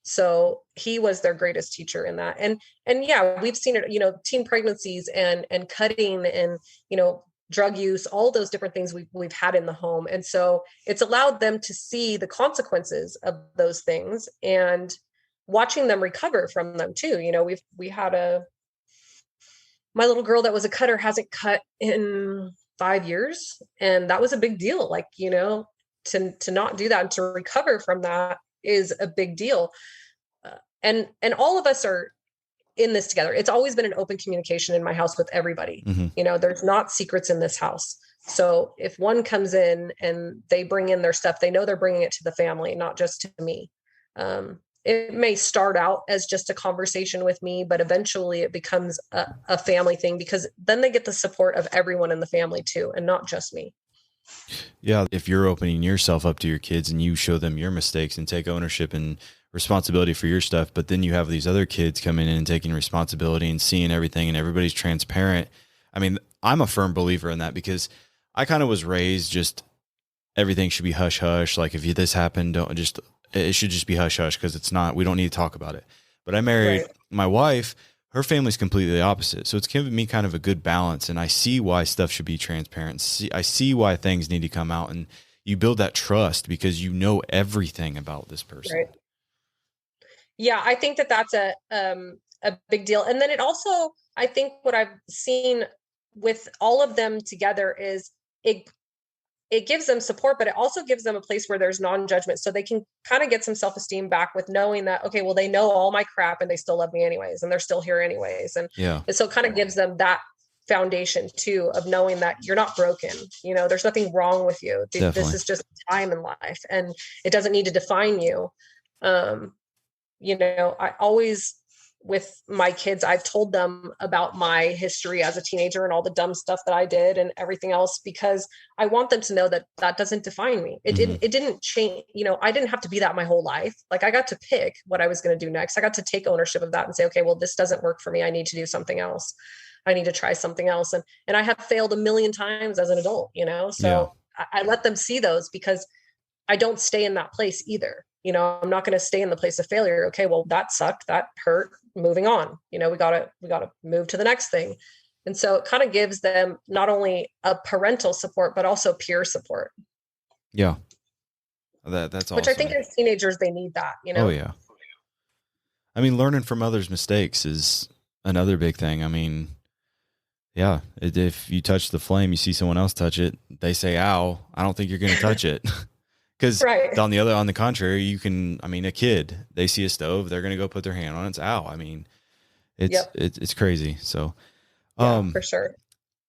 So he was their greatest teacher in that. And yeah, we've seen it, teen pregnancies and cutting and, drug use, all those different things we've had in the home. And so it's allowed them to see the consequences of those things and watching them recover from them too. We had my little girl that was a cutter hasn't cut in 5 years. And that was a big deal. Like, to not do that and to recover from that is a big deal. And all of us are in this together. It's always been an open communication in my house with everybody. Mm-hmm. There's not secrets in this house. So if one comes in and they bring in their stuff, they know they're bringing it to the family, not just to me. It may start out as just a conversation with me, but eventually it becomes a family thing, because then they get the support of everyone in the family too, and not just me. Yeah. If you're opening yourself up to your kids and you show them your mistakes and take ownership and responsibility for your stuff, but then you have these other kids coming in and taking responsibility and seeing everything and everybody's transparent. I mean, I'm a firm believer in that because I kind of was raised just everything should be hush hush. Like if this happened, it should just be hush hush because we don't need to talk about it. But I married my wife. Her family's completely the opposite. So it's given me kind of a good balance, and I see why stuff should be transparent. I see why things need to come out, and you build that trust because you know everything about this person. Right. Yeah, I think that's a big deal. And then it also, I think what I've seen with all of them together is it gives them support, but it also gives them a place where there's non-judgment. So they can kind of get some self-esteem back with knowing that, okay, well, they know all my crap and they still love me anyways, and they're still here anyways. And so it kind of gives them that foundation too, of knowing that you're not broken. There's nothing wrong with you. Definitely. This is just time in life, and it doesn't need to define you. I always, with my kids, I've told them about my history as a teenager and all the dumb stuff that I did and everything else, because I want them to know that that doesn't define me. It didn't change. I didn't have to be that my whole life. Like, I got to pick what I was going to do next. I got to take ownership of that and say, okay, well, this doesn't work for me. I need to do something else. I need to try something else. And I have failed a million times as an adult, so I let them see those, because I don't stay in that place either. I'm not going to stay in the place of failure. Okay, well, that sucked. That hurt. Moving on. We gotta move to the next thing. And so it kind of gives them not only a parental support, but also peer support. Yeah. That's awesome. Which I think as teenagers, they need that, Oh yeah. I mean, learning from others' mistakes is another big thing. I mean, yeah, if you touch the flame, you see someone else touch it, they say, ow, I don't think you're going to touch it. Because on the contrary, a kid, they see a stove, they're going to go put their hand on it. It's ow. I mean, it's crazy. So, for sure.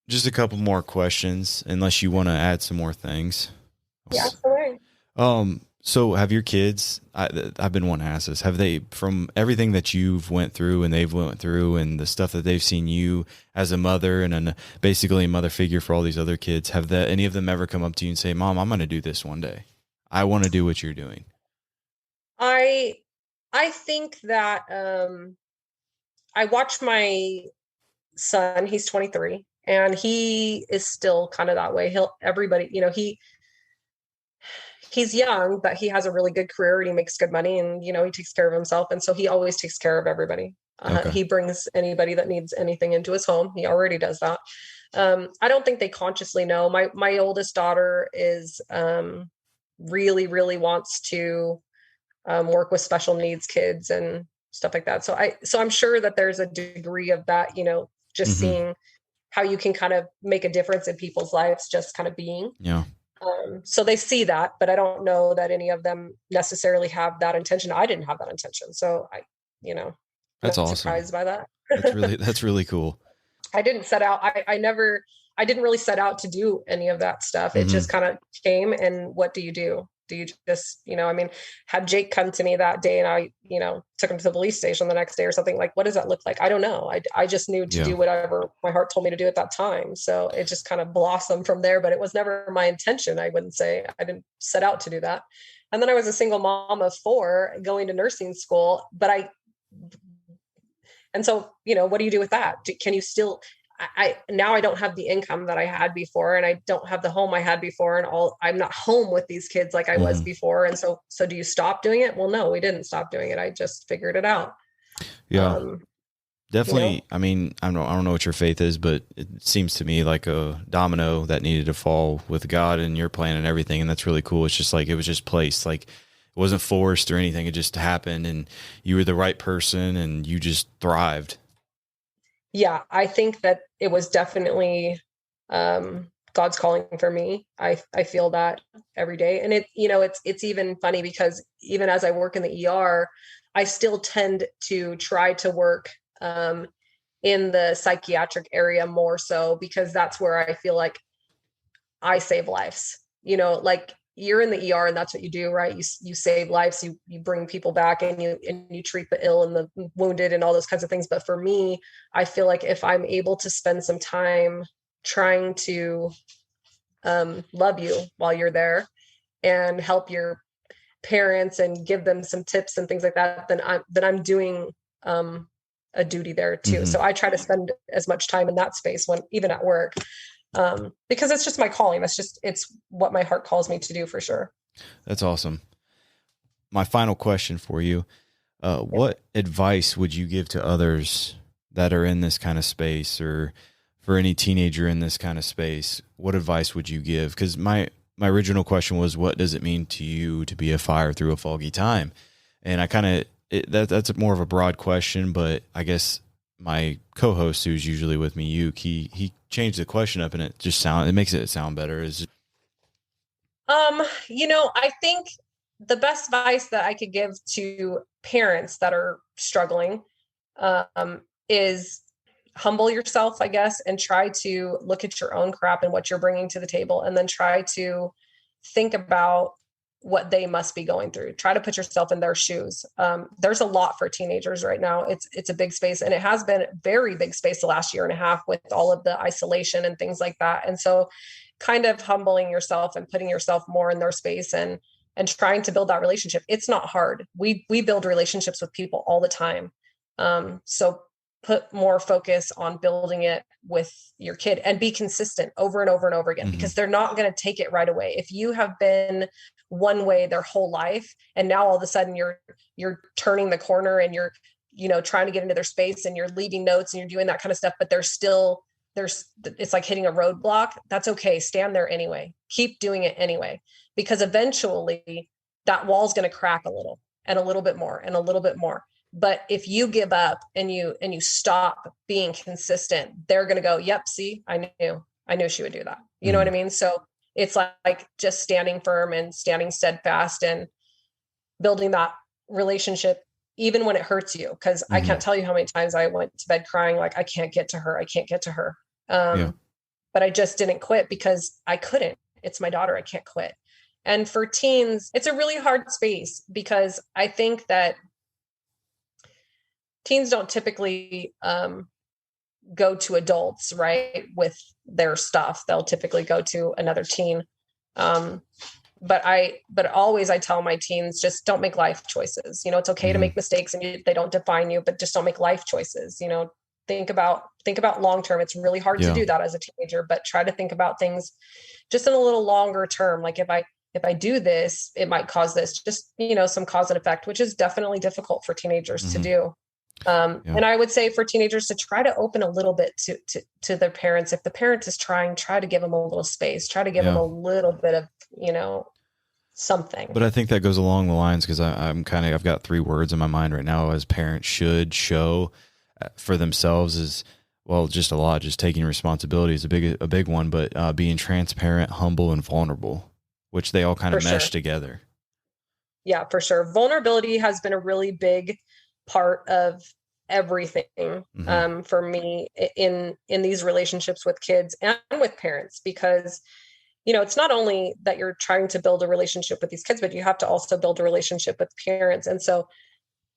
Just a couple more questions, unless you want to add some more things. Yeah, absolutely. So have your kids, I've been wanting to ask this, have they, from everything that you've went through and they've went through and the stuff that they've seen you as a mother and basically a mother figure for all these other kids, have any of them ever come up to you and say, Mom, I'm going to do this one day. I want to do what you're doing? I think that I watch my son, he's 23, and he is still kind of that way. He's young, but he has a really good career and he makes good money, and he takes care of himself, and so he always takes care of everybody. Okay. He brings anybody that needs anything into his home. He already does that. I don't think they consciously know. My oldest daughter is really, really wants to work with special needs kids and stuff like that. So I'm sure that there's a degree of that, just seeing how you can kind of make a difference in people's lives, just kind of being. Yeah. So they see that, but I don't know that any of them necessarily have that intention. I didn't have that intention. So That's not awesome. surprised by that. That's really cool. I didn't set out. I didn't really set out to do any of that stuff. It just kind of came. And what do you do? Do you just, had Jake come to me that day and I, took him to the police station the next day or something, like, what does that look like? I don't know. I just knew to do whatever my heart told me to do at that time. So it just kind of blossomed from there, but it was never my intention. I wouldn't say I didn't set out to do that. And then I was a single mom of 4 going to nursing school, and so, what do you do with that? Can you still, now I don't have the income that I had before, and I don't have the home I had before, and I'm not home with these kids like I was before. And so do you stop doing it? Well, no, we didn't stop doing it. I just figured it out. Yeah, definitely. I mean, I don't know what your faith is, but it seems to me like a domino that needed to fall with God and your plan and everything. And that's really cool. It's just like, it was just placed, like it wasn't forced or anything. It just happened and you were the right person and you just thrived. Yeah, I think that it was definitely God's calling for me. I feel that every day. And it's even funny because even as I work in the ER, I still tend to try to work in the psychiatric area more so, because that's where I feel like I save lives. Like you're in the ER and that's what you do, right? You save lives, you bring people back and you treat the ill and the wounded and all those kinds of things. But for me, I feel like if I'm able to spend some time trying to love you while you're there and help your parents and give them some tips and things like that, then I'm doing a duty there too. So I try to spend as much time in that space even at work. Because it's just my calling. It's what my heart calls me to do, for sure. That's awesome. My final question for you, what advice would you give to others that are in this kind of space, or for any teenager in this kind of space? What advice would you give? Because my original question was, what does it mean to you to be a fire through a foggy time? And I that's more of a broad question, but I guess my co-host, who's usually with me, he changed the question up, and it makes it sound better. I think the best advice that I could give to parents that are struggling is humble yourself, I guess, and try to look at your own crap and what you're bringing to the table, and then try to think about what they must be going through. Try to put yourself in their shoes. There's a lot for teenagers right now. It's a big space, and it has been a very big space the last year and a half with all of the isolation and things like that. And so kind of humbling yourself and putting yourself more in their space and trying to build that relationship. It's not hard. We build relationships with people all the time. So put more focus on building it with your kid and be consistent over and over and over again, because they're not going to take it right away. If you have been one way their whole life, and now all of a sudden you're turning the corner and you're, trying to get into their space and you're leaving notes and you're doing that kind of stuff, but it's like hitting a roadblock. That's okay. Stand there anyway. Keep doing it anyway, because eventually that wall's going to crack a little and a little bit more and a little bit more. But if you give up and you stop being consistent, they're going to go, yep, see, I knew she would do that. You know what I mean? So it's like just standing firm and standing steadfast and building that relationship, even when it hurts you. Cause I can't tell you how many times I went to bed crying, like, I can't get to her. But I just didn't quit because I couldn't. It's my daughter. I can't quit. And for teens, it's a really hard space, because I think that teens don't typically go to adults, right, with their stuff. They'll typically go to another teen. But always I tell my teens, just don't make life choices. It's okay to make mistakes and they don't define you, but just don't make life choices. Think about long-term. It's really hard to do that as a teenager, but try to think about things just in a little longer term. Like if I do this, it might cause this, just, some cause and effect, which is definitely difficult for teenagers to do. Yeah. And I would say for teenagers to try to open a little bit to their parents. If the parent is trying, try to give them a little space, try to give them Yeah. a little bit of, something. But I think that goes along the lines because I'm kind of, I've got three words in my mind right now as parents should show for themselves is, well, just a lot, just taking responsibility is a big one, but being transparent, humble, and vulnerable, which they all kind For of mesh sure. together. Yeah, for sure. Vulnerability has been a really big part of everything Hmm. for me in these relationships with kids and with parents, because it's not only that you're trying to build a relationship with these kids, but you have to also build a relationship with parents. And so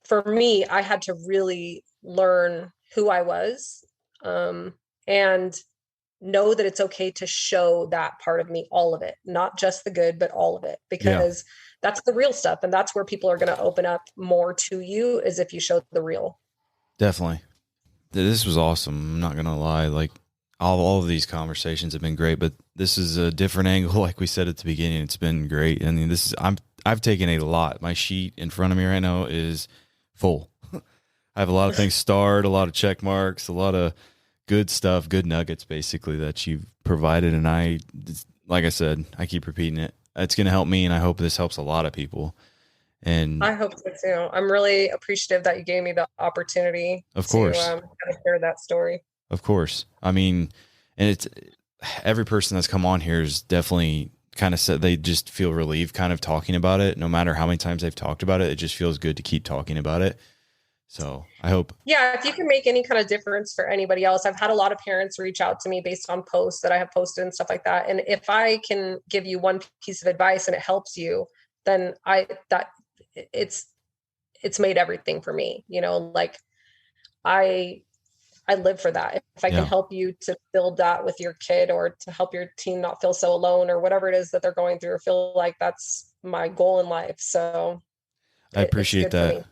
for me, I had to really learn who I was, and know that it's okay to show that part of me, all of it, not just the good, but all of it, Yeah, because that's the real stuff. And that's where people are going to open up more to you, is if you show the real. definitely. This was awesome. I'm not gonna lie. Like all of these conversations have been great, but this is a different angle. Like we said at the beginning, it's been great. I mean, I've taken a lot. My sheet in front of me right now is full. I have a lot of things starred, a lot of check marks, a lot of good stuff, good nuggets, basically that you've provided. And like I said, I keep repeating it. It's gonna help me, and I hope this helps a lot of people. And I hope so too. I'm really appreciative that you gave me the opportunity of to course, kind of share that story. of course. I mean, and it's every person that's come on here is definitely kind of said they just feel relieved kind of talking about it. No matter how many times they've talked about it, it just feels good to keep talking about it. So I hope, Yeah, if you can make any kind of difference for anybody else. I've had a lot of parents reach out to me based on posts that I have posted and stuff like that. And if I can give you one piece of advice and it helps you, then it's made everything for me. Like I I live for that. If I can yeah, help you to build that with your kid, or to help your teen not feel so alone, or whatever it is that they're going through, or feel like that's my goal in life. So I it's appreciate good for that. me.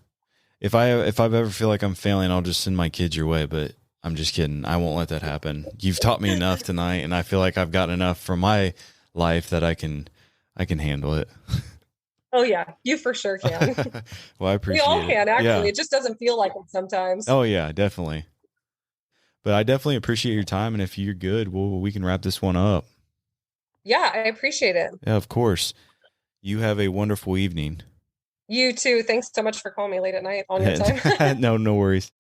If I ever feel like I'm failing, I'll just send my kids your way. But I'm just kidding. I won't let that happen. You've taught me enough tonight, and I feel like I've gotten enough from my life that I can handle it. Oh yeah, you for sure can. Well, I We all appreciate it. can, actually. Yeah. It just doesn't feel like it sometimes. Oh yeah, definitely. But I definitely appreciate your time, and if you're good, we can wrap this one up. Yeah, I appreciate it. Yeah, of course. You have a wonderful evening. You too. Thanks so much for calling me late at night on your time. No, no worries.